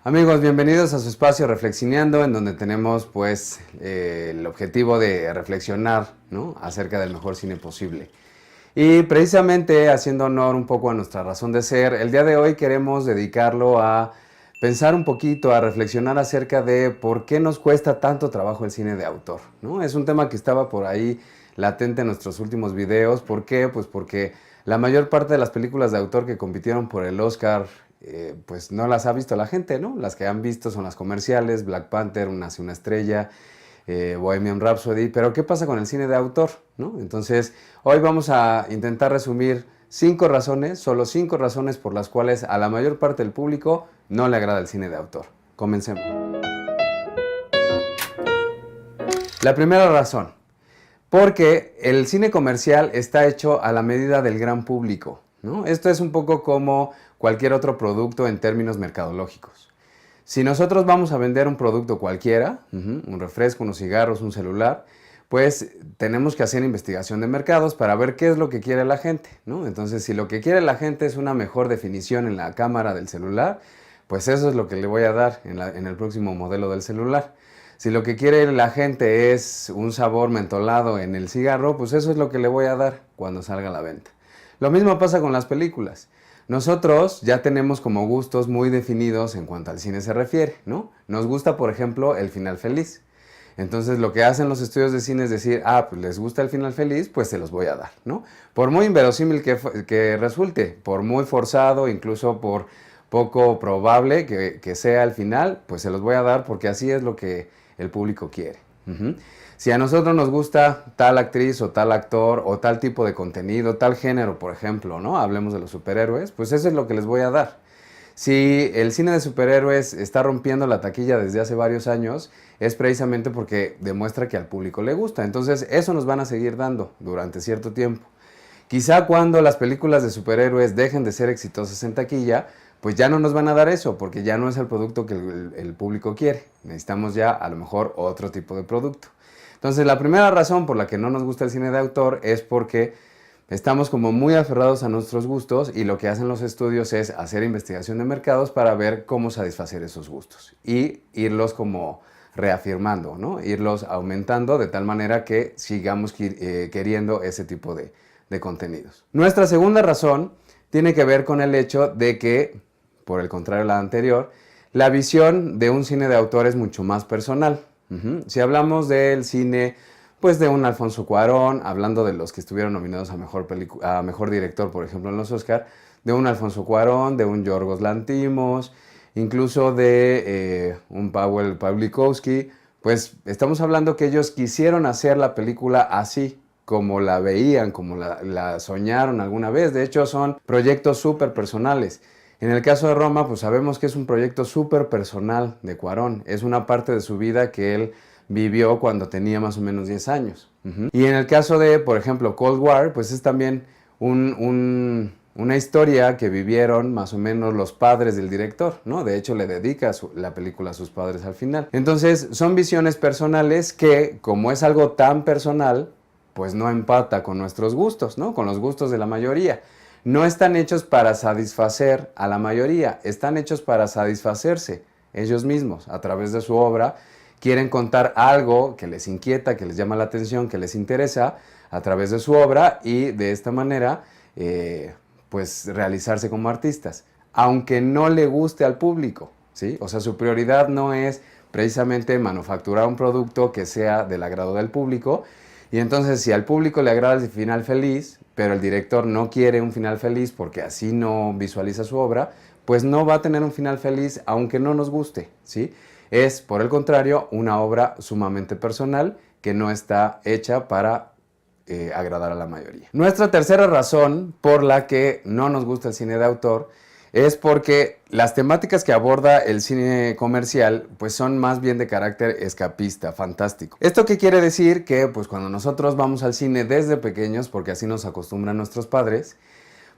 Amigos, bienvenidos a su espacio Reflexineando, en donde tenemos pues el objetivo de reflexionar, ¿no?, acerca del mejor cine posible. Y precisamente haciendo honor un poco a nuestra razón de ser, el día de hoy queremos dedicarlo a pensar un poquito, a reflexionar acerca de por qué nos cuesta tanto trabajo el cine de autor, ¿no? Es un tema que estaba por ahí latente en nuestros últimos videos. ¿Por qué? Pues porque la mayor parte de las películas de autor que compitieron por el Oscar pues no las ha visto la gente, ¿no? Las que han visto son las comerciales, Black Panther, Nace una estrella, Bohemian Rhapsody, pero ¿qué pasa con el cine de autor, ¿no? Entonces, hoy vamos a intentar resumir 5 razones, solo 5 razones por las cuales a la mayor parte del público no le agrada el cine de autor. Comencemos. La primera razón, porque el cine comercial está hecho a la medida del gran público, ¿no? Esto es un poco como cualquier otro producto en términos mercadológicos. Si nosotros vamos a vender un producto cualquiera, un refresco, unos cigarros, un celular, pues tenemos que hacer investigación de mercados para ver qué es lo que quiere la gente, ¿no? Entonces, si lo que quiere la gente es una mejor definición en la cámara del celular, pues eso es lo que le voy a dar en el próximo modelo del celular. Si lo que quiere la gente es un sabor mentolado en el cigarro, pues eso es lo que le voy a dar cuando salga a la venta. Lo mismo pasa con las películas. Nosotros ya tenemos como gustos muy definidos en cuanto al cine se refiere, ¿no? Nos gusta, por ejemplo, el final feliz. Entonces lo que hacen los estudios de cine es decir, pues les gusta el final feliz, pues se los voy a dar, ¿no? Por muy inverosímil que resulte, por muy forzado, incluso por poco probable que sea el final, pues se los voy a dar porque así es lo que el público quiere. Si a nosotros nos gusta tal actriz o tal actor o tal tipo de contenido, tal género, por ejemplo, ¿no? Hablemos de los superhéroes, pues eso es lo que les voy a dar. Si el cine de superhéroes está rompiendo la taquilla desde hace varios años, es precisamente porque demuestra que al público le gusta. Entonces, eso nos van a seguir dando durante cierto tiempo. Quizá cuando las películas de superhéroes dejen de ser exitosas en taquilla, pues ya no nos van a dar eso, porque ya no es el producto que el público quiere. Necesitamos ya a lo mejor otro tipo de producto. Entonces, la primera razón por la que no nos gusta el cine de autor es porque estamos como muy aferrados a nuestros gustos y lo que hacen los estudios es hacer investigación de mercados para ver cómo satisfacer esos gustos y irlos como reafirmando, ¿no? Irlos aumentando de tal manera que sigamos queriendo ese tipo de contenidos. Nuestra segunda razón tiene que ver con el hecho de que, por el contrario a la anterior, la visión de un cine de autor es mucho más personal. Si hablamos del cine, pues de un Alfonso Cuarón, hablando de los que estuvieron nominados a mejor director, por ejemplo, en los Oscar, de un Alfonso Cuarón, de un Yorgos Lanthimos, incluso de un Paweł Pawlikowski, pues estamos hablando que ellos quisieron hacer la película así, como la veían, como la soñaron alguna vez. De hecho, son proyectos súper personales. En el caso de Roma, pues sabemos que es un proyecto súper personal de Cuarón. Es una parte de su vida que él vivió cuando tenía más o menos 10 años. Y en el caso de, por ejemplo, Cold War, pues es también una historia que vivieron más o menos los padres del director, ¿no? De hecho, le dedica la película a sus padres al final. Entonces, son visiones personales que, como es algo tan personal, pues no empata con nuestros gustos, ¿no? Con los gustos de la mayoría. No están hechos para satisfacer a la mayoría, están hechos para satisfacerse ellos mismos a través de su obra. Quieren contar algo que les inquieta, que les llama la atención, que les interesa a través de su obra y de esta manera pues realizarse como artistas, aunque no le guste al público, ¿sí? O sea, su prioridad no es precisamente manufacturar un producto que sea del agrado del público. Y entonces, si al público le agrada el final feliz, pero el director no quiere un final feliz porque así no visualiza su obra, pues no va a tener un final feliz aunque no nos guste, ¿sí? Es, por el contrario, una obra sumamente personal que no está hecha para agradar a la mayoría. Nuestra tercera razón por la que no nos gusta el cine de autor es porque las temáticas que aborda el cine comercial pues son más bien de carácter escapista, fantástico. ¿Esto qué quiere decir? Que pues cuando nosotros vamos al cine desde pequeños, porque así nos acostumbran nuestros padres,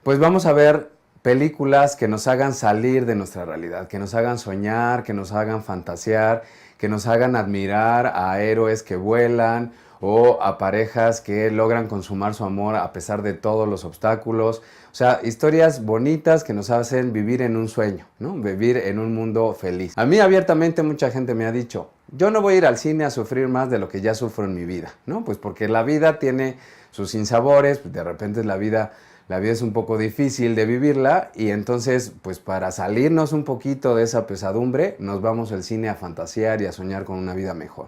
pues vamos a ver películas que nos hagan salir de nuestra realidad, que nos hagan soñar, que nos hagan fantasear, que nos hagan admirar a héroes que vuelan o a parejas que logran consumar su amor a pesar de todos los obstáculos. O sea, historias bonitas que nos hacen vivir en un sueño, ¿no? Vivir en un mundo feliz. A mí abiertamente mucha gente me ha dicho, yo no voy a ir al cine a sufrir más de lo que ya sufro en mi vida, ¿no? Pues porque la vida tiene sus sinsabores, pues de repente la vida es un poco difícil de vivirla y entonces, pues para salirnos un poquito de esa pesadumbre, nos vamos al cine a fantasear y a soñar con una vida mejor.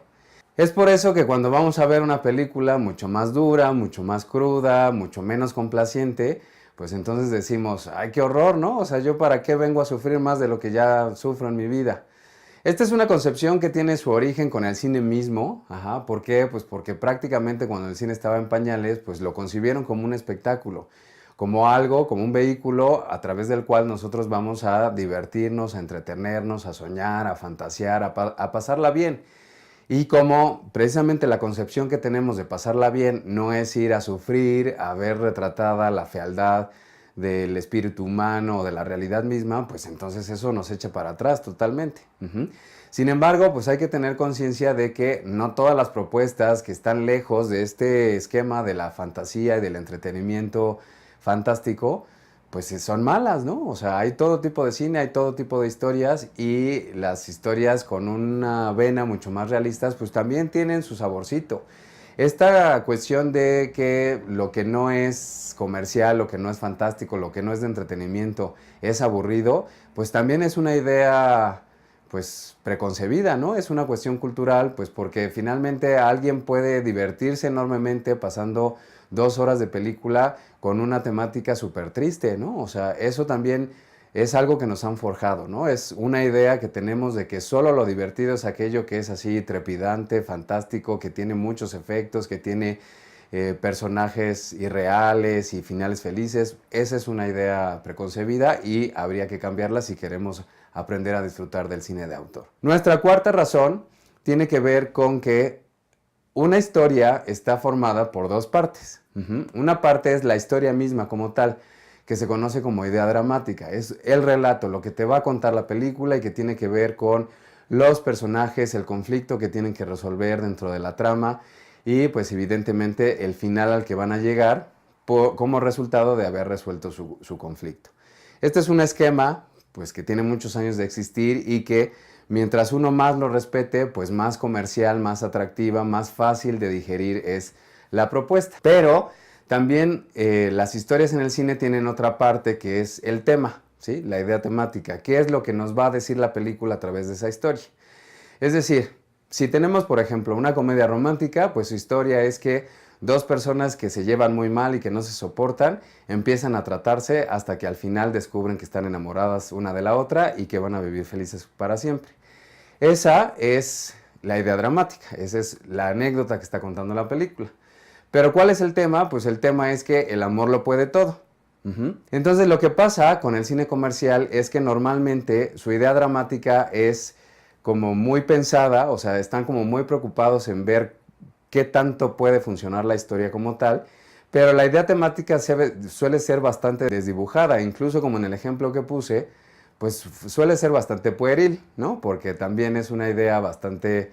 Es por eso que cuando vamos a ver una película mucho más dura, mucho más cruda, mucho menos complaciente, pues entonces decimos, ay, qué horror, ¿no? O sea, ¿yo para qué vengo a sufrir más de lo que ya sufro en mi vida? Esta es una concepción que tiene su origen con el cine mismo. Ajá, ¿por qué? Pues porque prácticamente cuando el cine estaba en pañales, pues lo concibieron como un espectáculo, como algo, como un vehículo a través del cual nosotros vamos a divertirnos, a entretenernos, a soñar, a fantasear, a pasarla bien. Y como precisamente la concepción que tenemos de pasarla bien no es ir a sufrir, a ver retratada la fealdad del espíritu humano o de la realidad misma, pues entonces eso nos echa para atrás totalmente. Sin embargo, pues hay que tener conciencia de que no todas las propuestas que están lejos de este esquema de la fantasía y del entretenimiento fantástico, pues son malas, ¿no? O sea, hay todo tipo de cine, hay todo tipo de historias y las historias con una vena mucho más realistas, pues también tienen su saborcito. Esta cuestión de que lo que no es comercial, lo que no es fantástico, lo que no es de entretenimiento es aburrido, pues también es una idea pues preconcebida, ¿no? Es una cuestión cultural, pues porque finalmente alguien puede divertirse enormemente pasando 2 horas de película con una temática súper triste, ¿no? O sea, eso también es algo que nos han forjado, ¿no? Es una idea que tenemos de que solo lo divertido es aquello que es así trepidante, fantástico, que tiene muchos efectos, que tiene personajes irreales y finales felices. Esa es una idea preconcebida y habría que cambiarla si queremos aprender a disfrutar del cine de autor. Nuestra cuarta razón tiene que ver con que una historia está formada por dos partes. Una parte es la historia misma como tal, que se conoce como idea dramática. Es el relato, lo que te va a contar la película y que tiene que ver con los personajes, el conflicto que tienen que resolver dentro de la trama y pues evidentemente el final al que van a llegar como resultado de haber resuelto su conflicto. Este es un esquema pues que tiene muchos años de existir y que mientras uno más lo respete, pues más comercial, más atractiva, más fácil de digerir es la propuesta. Pero también las historias en el cine tienen otra parte que es el tema, ¿sí? La idea temática. ¿Qué es lo que nos va a decir la película a través de esa historia? Es decir, si tenemos, por ejemplo, una comedia romántica, pues su historia es que dos personas que se llevan muy mal y que no se soportan empiezan a tratarse hasta que al final descubren que están enamoradas una de la otra y que van a vivir felices para siempre. Esa es la idea dramática, esa es la anécdota que está contando la película. Pero ¿cuál es el tema? Pues el tema es que el amor lo puede todo. Entonces lo que pasa con el cine comercial es que normalmente su idea dramática es como muy pensada, o sea, están como muy preocupados en ver qué tanto puede funcionar la historia como tal, pero la idea temática suele ser bastante desdibujada, incluso como en el ejemplo que puse, pues suele ser bastante pueril, ¿no? Porque también es una idea bastante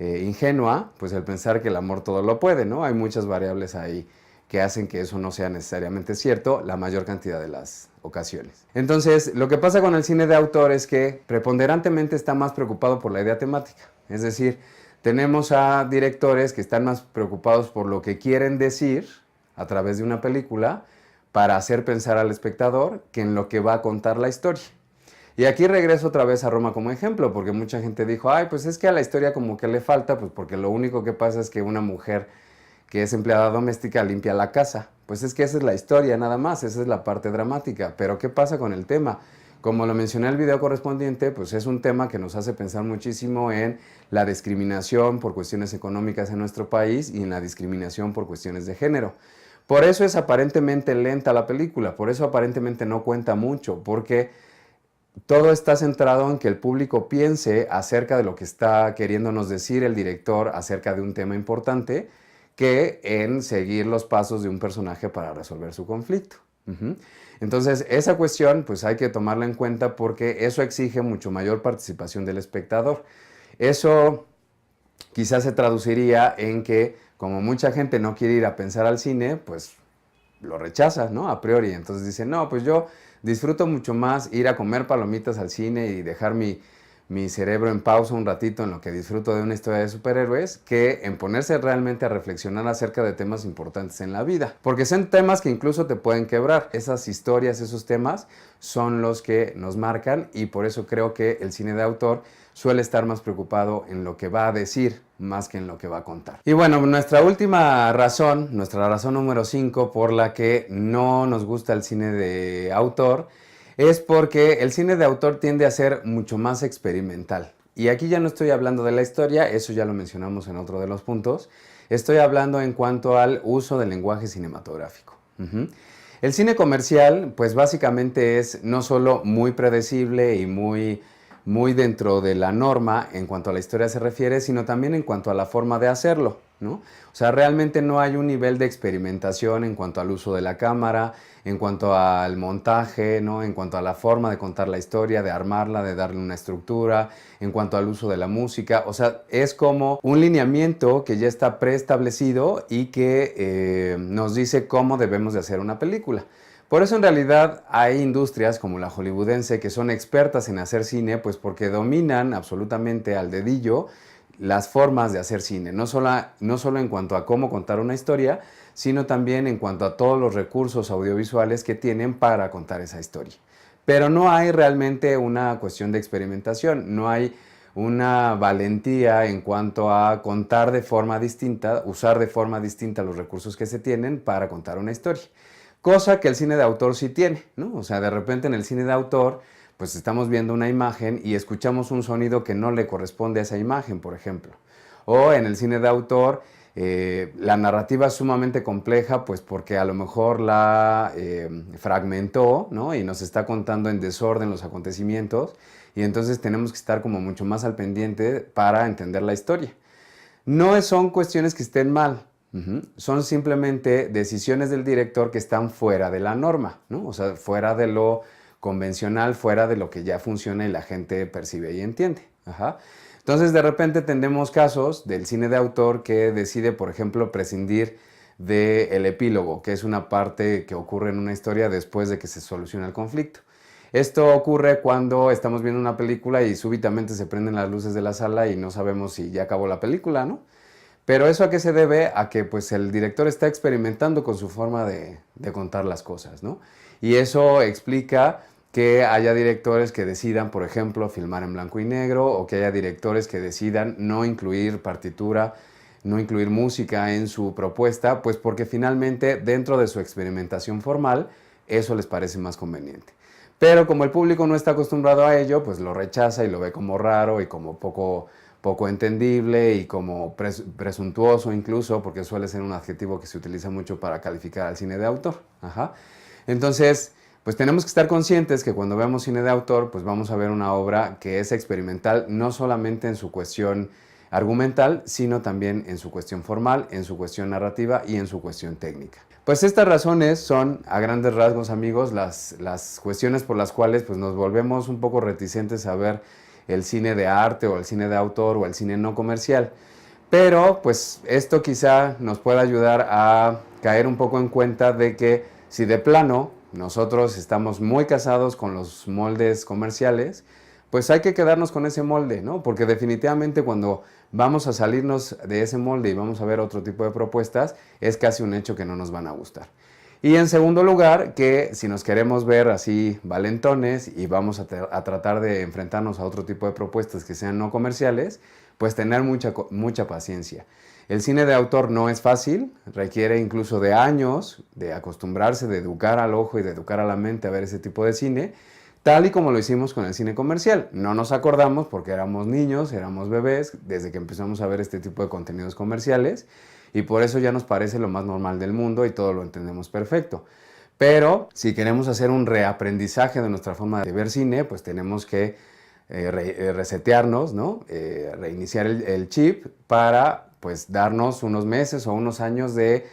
ingenua, pues el pensar que el amor todo lo puede, ¿no? Hay muchas variables ahí que hacen que eso no sea necesariamente cierto la mayor cantidad de las ocasiones. Entonces, lo que pasa con el cine de autor es que preponderantemente está más preocupado por la idea temática. Es decir, tenemos a directores que están más preocupados por lo que quieren decir a través de una película para hacer pensar al espectador que en lo que va a contar la historia. Y aquí regreso otra vez a Roma como ejemplo, porque mucha gente dijo, ay, pues es que a la historia como que le falta, pues porque lo único que pasa es que una mujer que es empleada doméstica limpia la casa. Pues es que esa es la historia nada más, esa es la parte dramática. Pero ¿qué pasa con el tema? Como lo mencioné en el video correspondiente, pues es un tema que nos hace pensar muchísimo en la discriminación por cuestiones económicas en nuestro país y en la discriminación por cuestiones de género. Por eso es aparentemente lenta la película, por eso aparentemente no cuenta mucho, porque todo está centrado en que el público piense acerca de lo que está queriéndonos decir el director acerca de un tema importante, que en seguir los pasos de un personaje para resolver su conflicto. Entonces, esa cuestión pues hay que tomarla en cuenta porque eso exige mucho mayor participación del espectador. Eso quizás se traduciría en que como mucha gente no quiere ir a pensar al cine, pues lo rechaza, ¿no? A priori. Entonces dice, no, pues yo disfruto mucho más ir a comer palomitas al cine y dejar mi cerebro en pausa un ratito en lo que disfruto de una historia de superhéroes, que en ponerse realmente a reflexionar acerca de temas importantes en la vida. Porque son temas que incluso te pueden quebrar. Esas historias, esos temas son los que nos marcan, y por eso creo que el cine de autor suele estar más preocupado en lo que va a decir más que en lo que va a contar. Y bueno, nuestra última razón, nuestra razón número 5 por la que no nos gusta el cine de autor, es porque el cine de autor tiende a ser mucho más experimental. Y aquí ya no estoy hablando de la historia, eso ya lo mencionamos en otro de los puntos. Estoy hablando en cuanto al uso del lenguaje cinematográfico. El cine comercial, pues básicamente es no solo muy predecible y muy dentro de la norma en cuanto a la historia se refiere, sino también en cuanto a la forma de hacerlo, ¿no? O sea, realmente no hay un nivel de experimentación en cuanto al uso de la cámara, en cuanto al montaje, ¿no? En cuanto a la forma de contar la historia, de armarla, de darle una estructura, en cuanto al uso de la música. O sea, es como un lineamiento que ya está preestablecido y que nos dice cómo debemos de hacer una película. Por eso en realidad hay industrias como la hollywoodense que son expertas en hacer cine, pues porque dominan absolutamente al dedillo las formas de hacer cine, no solo en cuanto a cómo contar una historia, sino también en cuanto a todos los recursos audiovisuales que tienen para contar esa historia. Pero no hay realmente una cuestión de experimentación, no hay una valentía en cuanto a contar de forma distinta, usar de forma distinta los recursos que se tienen para contar una historia. Cosa que el cine de autor sí tiene, ¿no? O sea, de repente en el cine de autor, pues estamos viendo una imagen y escuchamos un sonido que no le corresponde a esa imagen, por ejemplo. O en el cine de autor, la narrativa es sumamente compleja, pues porque a lo mejor la fragmentó, ¿no? Y nos está contando en desorden los acontecimientos, y entonces tenemos que estar como mucho más al pendiente para entender la historia. No son cuestiones que estén mal, son simplemente decisiones del director que están fuera de la norma, ¿no? O sea, fuera de lo convencional, fuera de lo que ya funciona y la gente percibe y entiende. Entonces, de repente tenemos casos del cine de autor que decide, por ejemplo, prescindir del epílogo, que es una parte que ocurre en una historia después de que se soluciona el conflicto. Esto ocurre cuando estamos viendo una película y súbitamente se prenden las luces de la sala y no sabemos si ya acabó la película, ¿no? Pero ¿eso a qué se debe? A que pues el director está experimentando con su forma de contar las cosas, ¿no? Y eso explica que haya directores que decidan, por ejemplo, filmar en blanco y negro, o que haya directores que decidan no incluir partitura, no incluir música en su propuesta, pues porque finalmente dentro de su experimentación formal eso les parece más conveniente. Pero como el público no está acostumbrado a ello, pues lo rechaza y lo ve como raro y como poco entendible y como presuntuoso incluso, porque suele ser un adjetivo que se utiliza mucho para calificar al cine de autor. Entonces, pues tenemos que estar conscientes que cuando veamos cine de autor, pues vamos a ver una obra que es experimental, no solamente en su cuestión argumental, sino también en su cuestión formal, en su cuestión narrativa y en su cuestión técnica. Pues estas razones son, a grandes rasgos, amigos, las cuestiones por las cuales pues, nos volvemos un poco reticentes a ver el cine de arte o el cine de autor o el cine no comercial. Pero pues esto quizá nos pueda ayudar a caer un poco en cuenta de que si de plano nosotros estamos muy casados con los moldes comerciales, pues hay que quedarnos con ese molde, ¿no? Porque definitivamente cuando vamos a salirnos de ese molde y vamos a ver otro tipo de propuestas, es casi un hecho que no nos van a gustar. Y en segundo lugar, que si nos queremos ver así valentones y vamos a tratar de enfrentarnos a otro tipo de propuestas que sean no comerciales, pues tener mucha paciencia. El cine de autor no es fácil, requiere incluso de años de acostumbrarse, de educar al ojo y de educar a la mente a ver ese tipo de cine, tal y como lo hicimos con el cine comercial. No nos acordamos porque éramos niños, éramos bebés, desde que empezamos a ver este tipo de contenidos comerciales, y por eso ya nos parece lo más normal del mundo y todo lo entendemos perfecto. Pero si queremos hacer un reaprendizaje de nuestra forma de ver cine, pues tenemos que resetearnos, ¿no? Reiniciar el chip para pues darnos unos meses o unos años de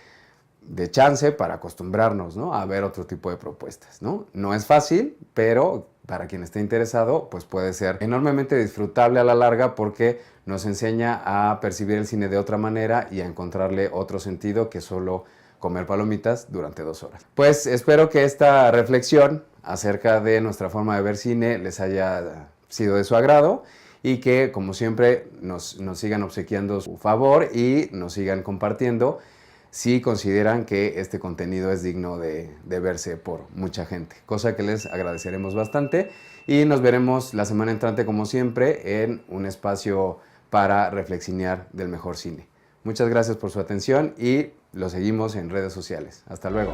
chance para acostumbrarnos, ¿no? A ver otro tipo de propuestas, ¿no? No es fácil, pero para quien esté interesado, pues puede ser enormemente disfrutable a la larga porque nos enseña a percibir el cine de otra manera y a encontrarle otro sentido que solo comer palomitas durante 2 horas. Pues espero que esta reflexión acerca de nuestra forma de ver cine les haya sido de su agrado y que, como siempre, nos sigan obsequiando su favor y nos sigan compartiendo si consideran que este contenido es digno de verse por mucha gente, cosa que les agradeceremos bastante y nos veremos la semana entrante como siempre en un espacio para reflexionar del mejor cine. Muchas gracias por su atención y lo seguimos en redes sociales. Hasta luego.